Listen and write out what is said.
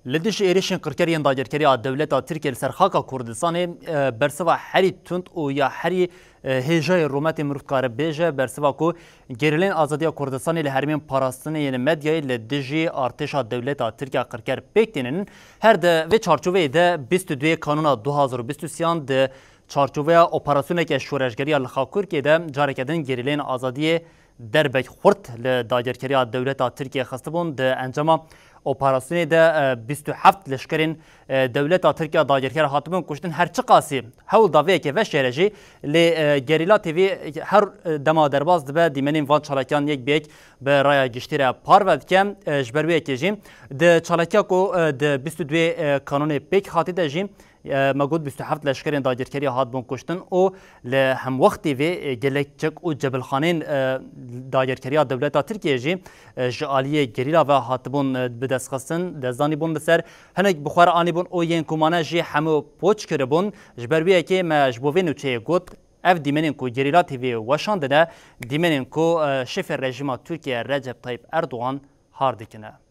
لدیش ایریشن کرکریان داگرکری دولت ترکیه سرخاکا کردستان برسوا حری تند و یا حری هجای رومت مروف کار بیجه برسوا کو گریلین آزادی کردستان لهرمین پاراستن یعنی مدیای لدیجی ارتش دولت ترکیه کرکر پیکتینن هر ده و چارچوبه ده 22 کانون 2023 ده چارچوبه اپراسیون که شورشگری الخاکور که ده جاری کردن گریلین آزادی در بک خورد لداگرکری دولت ترکیه خستبون ده انجام اپراسیون ده 27 لشکرین دولت ترکیه داگرکر هاتبون کشتن هر چه قاسی هول داویه که و شهرجی ل گریلا تیوی هر دما درباز دبه دیمنین وان چالاکیان یک بیک به رای گشتیره پارود کم جبرویه که جیم ده چالاکیا کو ده 22 کانون پیک خاطی ده جیم موجود 27 لشکرین داگرکری هاتبون کشتن و ل هم وقتی و گلکچک و جبل خانین داگرکری دولت ترکیه جیم جالیه گریلا و هاتبون بدست خستن دزانی بون بسر هنگ بخوار آنی بون او ین کمانه جی همه پوچ کرده بون جبرویه که مجبوری نوچه گوت اف دیمنین کو گریلا تیوی وشاندنه دیمنین کو شف رژیم ترکیه رجب طیب اردوغان هاردکنه